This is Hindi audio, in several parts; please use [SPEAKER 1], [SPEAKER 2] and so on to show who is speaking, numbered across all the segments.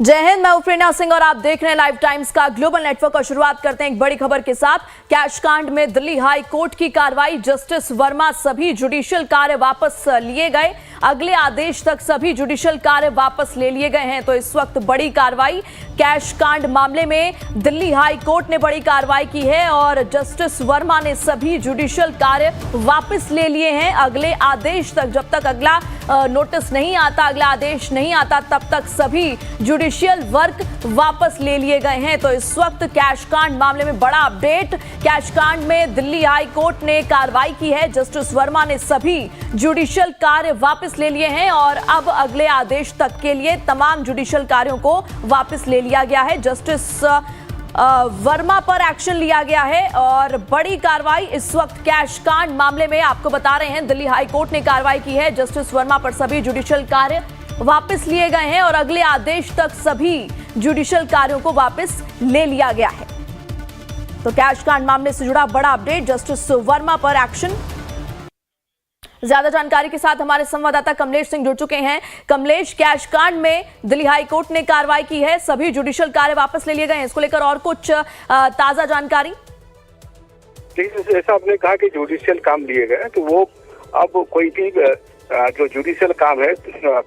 [SPEAKER 1] जय हिंद, मैं प्रेरणा सिंह और आप देख रहे हैं लाइव टाइम्स का ग्लोबल नेटवर्क। और शुरुआत करते हैं एक बड़ी खबर के साथ। कैश कांड में दिल्ली हाई कोर्ट की कार्रवाई, जस्टिस वर्मा सभी जुडिशियल कार्य वापस लिए गए। अगले आदेश तक सभी जुडिशियल कार्य वापस ले लिए गए हैं। तो इस वक्त बड़ी कार्रवाई कैश कांड मामले में दिल्ली हाई कोर्ट ने बड़ी कार्रवाई की है और जस्टिस वर्मा ने सभी जुडिशियल कार्य वापस ले लिए हैं। अगले आदेश तक, जब तक अगला नोटिस नहीं आता, अगला आदेश नहीं आता, तब तक सभी जुडिशियल वर्क वापस ले लिए गए हैं। तो इस वक्त कैश कांड मामले में बड़ा अपडेट। कैश कांड में दिल्ली हाई कोर्ट ने कार्रवाई की है। जस्टिस वर्मा ने सभी जुडिशियल कार्य वापस ले लिए हैं और अब अगले आदेश तक के लिए तमाम जुडिशियल कार्यों को वापस ले लिया गया है। जस्टिस वर्मा पर एक्शन लिया गया है और बड़ी कार्रवाई इस वक्त कैश कांड मामले में आपको बता रहे हैं। दिल्ली हाई कोर्ट ने कार्रवाई की है। जस्टिस वर्मा पर सभी जुडिशियल कार्य वापस लिए गए हैं और अगले आदेश तक सभी जुडिशियल कार्यों को वापस ले लिया गया है। तो कैश कांड मामले से जुड़ा बड़ा अपडेट, जस्टिस वर्मा पर एक्शन। ज्यादा जानकारी के साथ हमारे संवाददाता कमलेश सिंह जुड़ चुके हैं। कमलेश, कैश कांड में दिल्ली हाई कोर्ट ने कार्रवाई की है, सभी जुडिशियल कार्य वापस ले लिए गए हैं, इसको लेकर और कुछ ताजा जानकारी?
[SPEAKER 2] जैसा आपने कहा कि जुडिशियल काम लिए गए, तो वो अब कोई भी जो जुडिशियल काम है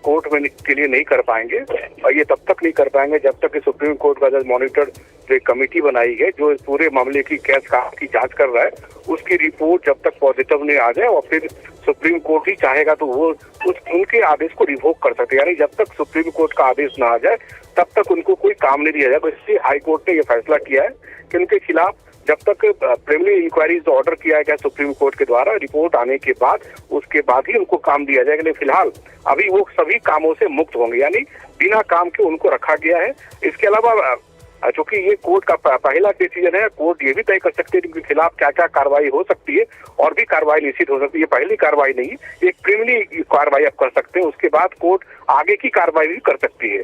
[SPEAKER 2] कोर्ट में के लिए नहीं कर पाएंगे और ये तब तक नहीं कर पाएंगे जब तक कि सुप्रीम कोर्ट का जो मॉनिटर जो कमेटी बनाई है जो इस पूरे मामले की कैश काम की जांच कर रहा है, उसकी रिपोर्ट जब तक पॉजिटिव नहीं आ जाए और फिर सुप्रीम कोर्ट ही चाहेगा तो वो उनके आदेश को रिवोक कर सकते हैं। यानी जब तक सुप्रीम कोर्ट का आदेश ना आ जाए तब तक उनको कोई काम नहीं दिया जाएगा। इसलिए हाई कोर्ट ने यह फैसला किया है कि उनके खिलाफ जब तक प्रिलिमिनरी इंक्वायरी जो ऑर्डर किया गया सुप्रीम कोर्ट के द्वारा, रिपोर्ट आने के बाद उसके बाद ही उनको काम दिया जाएगा। लेकिन फिलहाल अभी वो सभी कामों से मुक्त होंगे, यानी बिना काम के उनको रखा गया है। इसके अलावा चूंकि ये कोर्ट का पहला डिसीजन है, कोर्ट ये भी तय कर सकते हैं कि इनके खिलाफ क्या क्या कार्रवाई हो सकती है और भी कार्रवाई निश्चित हो सकती है। पहली कार्रवाई नहीं, एक प्रिलिमिनरी कार्रवाई आप कर सकते हैं, उसके बाद कोर्ट आगे की कार्रवाई भी कर सकती है।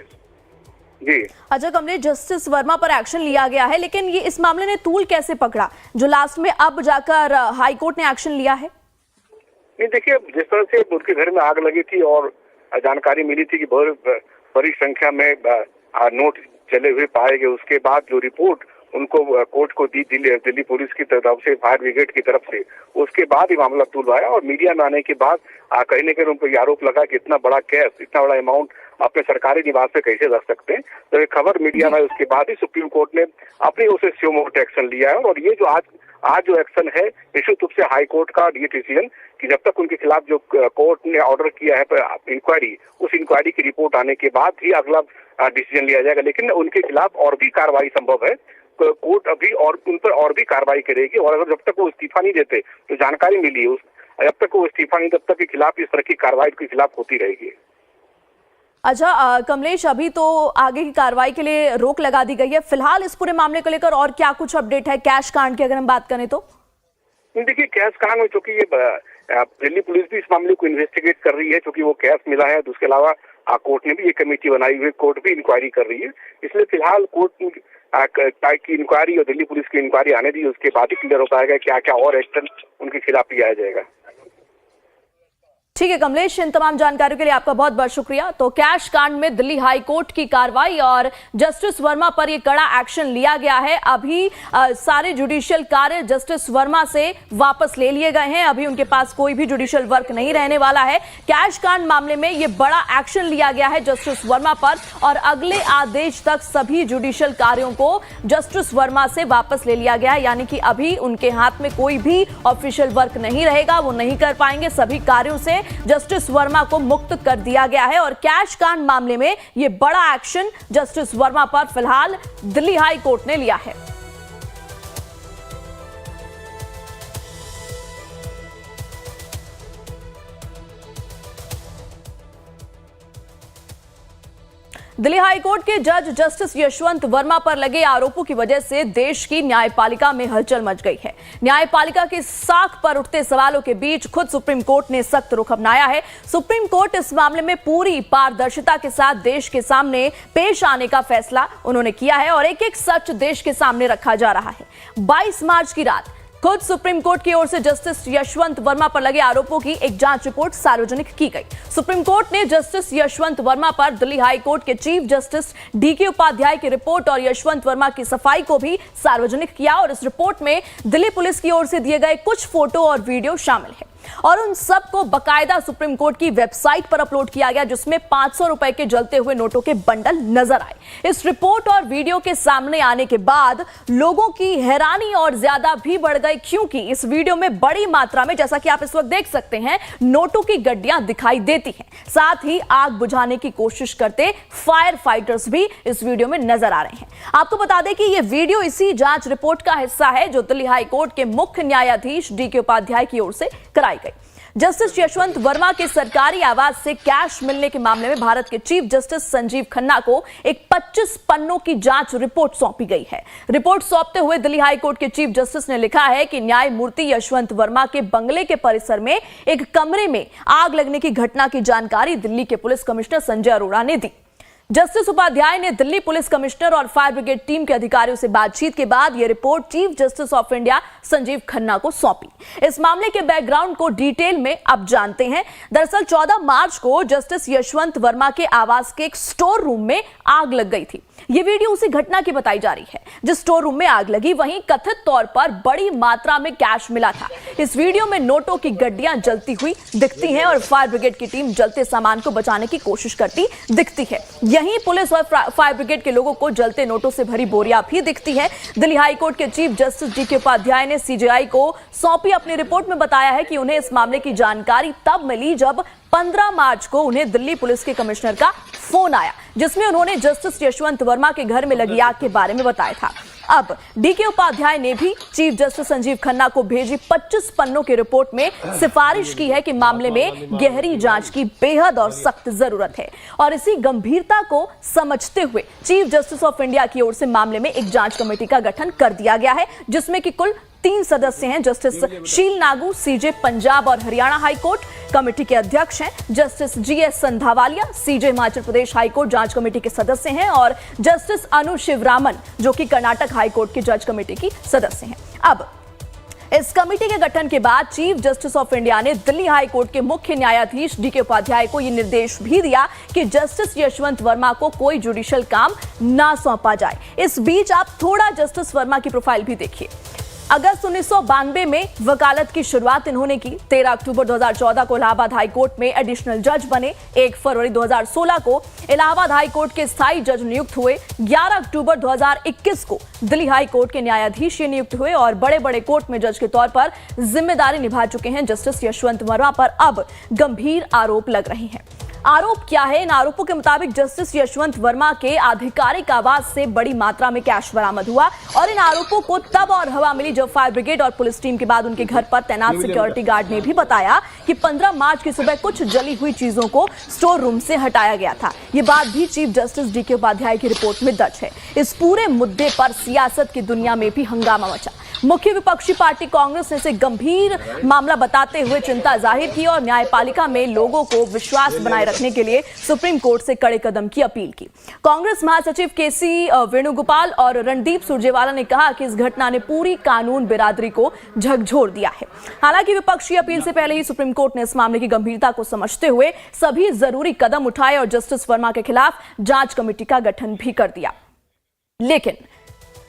[SPEAKER 2] जी
[SPEAKER 1] अच्छा कमलेश, जस्टिस वर्मा पर एक्शन लिया गया है, लेकिन ये इस मामले ने तूल कैसे पकड़ा जो लास्ट में अब जाकर हाई कोर्ट ने एक्शन लिया है?
[SPEAKER 2] नहीं, देखिए, जिस तरह से उनके घर में आग लगी थी और जानकारी मिली थी कि बड़ी संख्या में नोट जले हुए पाए गए, उसके बाद जो रिपोर्ट उनको कोर्ट को दी दिल्ली पुलिस की तरफ से, फायर ब्रिगेड की तरफ से, उसके बाद ही मामला तूल आया और मीडिया में आने के बाद कहीं न कहीं उन पर आरोप लगा कि इतना बड़ा कैश, इतना बड़ा अमाउंट अपने सरकारी निवास पे कैसे रख सकते हैं। तो एक खबर मीडिया में, उसके बाद ही सुप्रीम कोर्ट ने अपनी ओर से स्यो मोटो एक्शन लिया है। और ये जो आज जो एक्शन है, निश्चित रूप से हाई कोर्ट का ये डिसीजन कि जब तक उनके खिलाफ जो कोर्ट ने ऑर्डर किया है इंक्वायरी, उस इंक्वायरी की रिपोर्ट आने के बाद ही अगला डिसीजन लिया जाएगा। लेकिन उनके खिलाफ और भी कार्रवाई संभव है, कोर्ट अभी और उन पर और भी कार्रवाई करेगी। और अगर जब तक वो इस्तीफा नहीं देते, तो जानकारी मिली है जब तक वो इस्तीफा नहीं, तब तक के खिलाफ इस तरह की कार्रवाई के खिलाफ होती रहेगी।
[SPEAKER 1] अच्छा कमलेश, अभी तो आगे की कार्रवाई के लिए रोक लगा दी गई है। फिलहाल इस पूरे मामले को लेकर और क्या कुछ अपडेट है कैश कांड की, अगर हम बात करें तो?
[SPEAKER 2] देखिए, कैश कांड में चूंकि ये दिल्ली पुलिस भी इस मामले को इन्वेस्टिगेट कर रही है, क्योंकि वो कैश मिला है। उसके अलावा कोर्ट ने भी एक कमेटी बनाई हुई, कोर्ट भी इंक्वायरी कर रही है। इसलिए फिलहाल कोर्ट की इंक्वायरी और दिल्ली पुलिस की इंक्वायरी आने दी, उसके बाद ही क्लियर हो पाएगा क्या क्या और एक्शन उनके खिलाफ लिया जाएगा।
[SPEAKER 1] ठीक है कमलेश, इन तमाम जानकारियों के लिए आपका बहुत बहुत शुक्रिया। तो कैश कांड में दिल्ली हाई कोर्ट की कार्रवाई और जस्टिस वर्मा पर यह कड़ा एक्शन लिया गया है। अभी सारे जुडिशियल कार्य जस्टिस वर्मा से वापस ले लिए गए हैं। अभी उनके पास कोई भी जुडिशियल वर्क नहीं रहने वाला है। कैश कांड मामले में यह बड़ा एक्शन लिया गया है जस्टिस वर्मा पर और अगले आदेश तक सभी जुडिशियल कार्यों को जस्टिस वर्मा से वापस ले लिया गया है। यानी कि अभी उनके हाथ में कोई भी ऑफिशियल वर्क नहीं रहेगा, वो नहीं कर पाएंगे। सभी कार्यों से जस्टिस वर्मा को मुक्त कर दिया गया है और कैश कांड मामले में यह बड़ा एक्शन जस्टिस वर्मा पर फिलहाल दिल्ली हाई कोर्ट ने लिया है। दिल्ली हाईकोर्ट के जज जस्टिस यशवंत वर्मा पर लगे आरोपों की वजह से देश की न्यायपालिका में हलचल मच गई है। न्यायपालिका की साख पर उठते सवालों के बीच खुद सुप्रीम कोर्ट ने सख्त रुख अपनाया है। सुप्रीम कोर्ट इस मामले में पूरी पारदर्शिता के साथ देश के सामने पेश आने का फैसला उन्होंने किया है और एक एक सच देश के सामने रखा जा रहा है। 22 मार्च की रात खुद सुप्रीम कोर्ट की ओर से जस्टिस यशवंत वर्मा पर लगे आरोपों की एक जांच रिपोर्ट सार्वजनिक की गई। सुप्रीम कोर्ट ने जस्टिस यशवंत वर्मा पर दिल्ली हाई कोर्ट के चीफ जस्टिस डीके उपाध्याय की रिपोर्ट और यशवंत वर्मा की सफाई को भी सार्वजनिक किया और इस रिपोर्ट में दिल्ली पुलिस की ओर से दिए गए कुछ फोटो और वीडियो शामिल है और उन सब को बकायदा सुप्रीम कोर्ट की वेबसाइट पर अपलोड किया गया, जिसमें 500 रुपए के जलते हुए नोटों के बंडल नजर आए। इस रिपोर्ट और वीडियो के सामने आने के बाद लोगों की हैरानी और ज्यादा भी बढ़ गई, क्योंकि इस वीडियो में बड़ी मात्रा में, जैसा कि आप इस वक्त देख सकते हैं, नोटों की गड्डियां दिखाई देती हैं। साथ ही आग बुझाने की कोशिश करते फायर फाइटर्स भी इस वीडियो में नजर आ रहे हैं। आपको बता दें कि यह वीडियो इसी जांच रिपोर्ट का हिस्सा है जो दिल्ली हाई कोर्ट के मुख्य न्यायाधीश डीके उपाध्याय की ओर से कराई गई। जस्टिस यशवंत वर्मा के सरकारी आवास से कैश मिलने के मामले में भारत के चीफ जस्टिस संजीव खन्ना को एक 25 पन्नों की जांच रिपोर्ट सौंपी गई है। रिपोर्ट सौंपते हुए दिल्ली हाई कोर्ट के चीफ जस्टिस ने लिखा है कि न्यायमूर्ति यशवंत वर्मा के बंगले के परिसर में एक कमरे में आग लगने की घटना की जानकारी दिल्ली के पुलिस कमिश्नर संजय अरोड़ा ने दी। जस्टिस उपाध्याय ने दिल्ली पुलिस कमिश्नर और फायर ब्रिगेड टीम के अधिकारियों से बातचीत के बाद यह report chief justice of India Sanjeev Khanna को सौंपी। इस मामले के बैकग्राउंड को डिटेल में अब जानते हैं। दरअसल 14 मार्च को जस्टिस यशवंत वर्मा के आवास के एक स्टोर रूम में आग लग गई थी। यह वीडियो उसी घटना की बताई जा रही है जिस स्टोर रूम में आग लगी, वहीं कथित तौर पर बड़ी मात्रा में कैश मिला था। इस वीडियो में नोटों की गड्डियां जलती हुई दिखती हैं और फायर ब्रिगेड की टीम जलते सामान को बचाने की कोशिश करती दिखती है। यहीं पुलिस और फायर ब्रिगेड के लोगों को जलते नोटों से भरी बोरियां भी दिखती है। दिल्ली हाई कोर्ट के चीफ जस्टिस डीके उपाध्याय ने सीजेआई को सौंपी अपनी रिपोर्ट में बताया है कि उन्हें इस मामले की जानकारी तब मिली जब 15 मार्च को उन्हें दिल्ली पुलिस के कमिश्नर का फोन आया, जिसमें उन्होंने जस्टिस यशवंत वर्मा के घर में लगी आग के बारे में बताया था। अब डीके उपाध्याय ने भी चीफ जस्टिस संजीव खन्ना को भेजी 25 पन्नों की रिपोर्ट में सिफारिश की है कि मामले में गहरी जांच की बेहद और सख्त जरूरत है और इसी गंभीरता को समझते हुए चीफ जस्टिस ऑफ इंडिया की ओर से मामले में एक जांच कमेटी का गठन कर दिया गया है, जिसमें कि कुल 3 सदस्य हैं। जस्टिस शील नागू सीजे पंजाब और हरियाणा हाई कोर्ट कमेटी के अध्यक्ष हैं, जस्टिस जीएस संधावालिया सीजे हिमाचल प्रदेश हाई कोर्ट जांच कमेटी के सदस्य हैं और जस्टिस अनु शिवरामन जो कि कर्नाटक हाई कोर्ट की जज कमेटी की सदस्य हैं। अब इस कमेटी के गठन के बाद चीफ जस्टिस ऑफ इंडिया ने दिल्ली हाई कोर्ट के मुख्य न्यायाधीश डीके उपाध्याय को यह निर्देश भी दिया कि जस्टिस यशवंत वर्मा को कोई जुडिशियल काम ना सौंपा जाए। इस बीच आप थोड़ा जस्टिस वर्मा की प्रोफाइल भी देखिए। अगस्त 1992 में वकालत की शुरुआत इन्होंने की। 13 अक्टूबर 2014 को इलाहाबाद हाई कोर्ट में एडिशनल जज बने। 1 फरवरी 2016 को इलाहाबाद हाई कोर्ट के स्थायी जज नियुक्त हुए। 11 अक्टूबर 2021 को दिल्ली हाई कोर्ट के न्यायाधीश नियुक्त हुए और बड़े बड़े कोर्ट में जज के तौर पर जिम्मेदारी निभा चुके हैं। जस्टिस यशवंत वर्मा पर अब गंभीर आरोप लग रहे हैं। आरोप क्या है? इन आरोपों के मुताबिक जस्टिस यशवंत वर्मा के आधिकारिक आवास से बड़ी मात्रा में कैश बरामद हुआ और इन आरोपों को तब और हवा मिली जब फायर ब्रिगेड और पुलिस टीम के बाद उनके घर पर तैनात सिक्योरिटी गार्ड ने भी बताया कि 15 मार्च की सुबह कुछ जली हुई चीजों को स्टोर रूम से हटाया गया था। ये बात भी चीफ जस्टिस डीके उपाध्याय की रिपोर्ट में दर्ज है। इस पूरे मुद्दे पर सियासत की दुनिया में भी हंगामा मचा। मुख्य विपक्षी पार्टी कांग्रेस ने इसे गंभीर मामला बताते हुए चिंता जाहिर की और न्यायपालिका में लोगों को विश्वास बनाए रखने के लिए सुप्रीम कोर्ट से कड़े कदम की अपील की। कांग्रेस महासचिव केसी वेणुगोपाल और रणदीप सुरजेवाला ने कहा कि इस घटना ने पूरी कानून बिरादरी को झकझोर दिया है। हालांकि विपक्ष की अपील से पहले ही सुप्रीम कोर्ट ने इस मामले की गंभीरता को समझते हुए सभी जरूरी कदम उठाए और जस्टिस वर्मा के खिलाफ जांच कमेटी का गठन भी कर दिया। लेकिन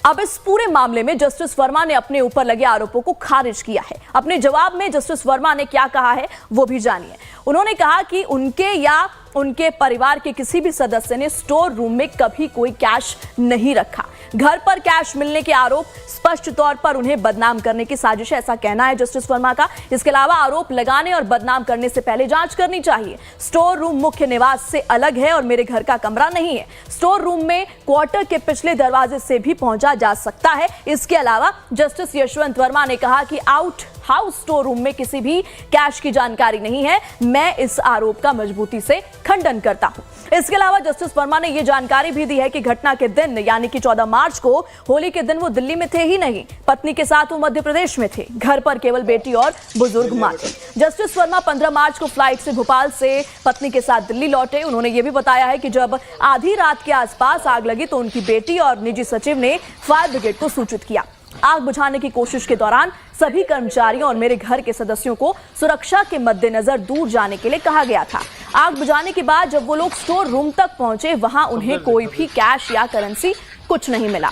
[SPEAKER 1] अब इस पूरे मामले में जस्टिस वर्मा ने अपने ऊपर लगे आरोपों को खारिज किया है। अपने जवाब में जस्टिस वर्मा ने क्या कहा है वो भी जानिए। उन्होंने कहा कि उनके या उनके परिवार के किसी भी सदस्य ने स्टोर रूम में कभी कोई कैश नहीं रखा। घर पर कैश मिलने के आरोप स्पष्ट तौर पर उन्हें बदनाम करने की साजिश है, ऐसा कहना है जस्टिस वर्मा का। इसके अलावा आरोप लगाने और बदनाम करने से पहले जांच करनी चाहिए। स्टोर रूम मुख्य निवास से अलग है और मेरे घर का कमरा नहीं है। स्टोर रूम में क्वार्टर के पिछले दरवाजे से भी पहुंचा जा सकता है। इसके अलावा जस्टिस यशवंत वर्मा ने कहा कि आउट हाउस स्टोर रूम में किसी भी कैश की जानकारी नहीं है। मैं इस आरोप का मजबूती से खंडन करता हूं। इसके अलावा जस्टिस वर्मा ने यह जानकारी भी दी है कि घटना के दिन यानी कि 14 मार्च को होली के दिन वो दिल्ली में थे ही नहीं, पत्नी के साथ वो मध्य प्रदेश में थे। घर पर केवल बेटी और बुजुर्ग मां थे। जस्टिस वर्मा 15 मार्च को फ्लाइट से भोपाल से पत्नी के साथ दिल्ली लौटे। उन्होंने ये भी बताया है कि जब आधी रात के आसपास आग लगी तो उनकी बेटी और निजी सचिव ने फायर ब्रिगेड को सूचित किया। आग बुझाने की कोशिश के दौरान सभी कर्मचारियों और मेरे घर के सदस्यों को सुरक्षा के मद्देनजर दूर जाने के लिए कहा गया था। आग बुझाने के बाद जब वो लोग स्टोर रूम तक पहुंचे, वहां उन्हें कोई भी कैश या करेंसी कुछ नहीं मिला।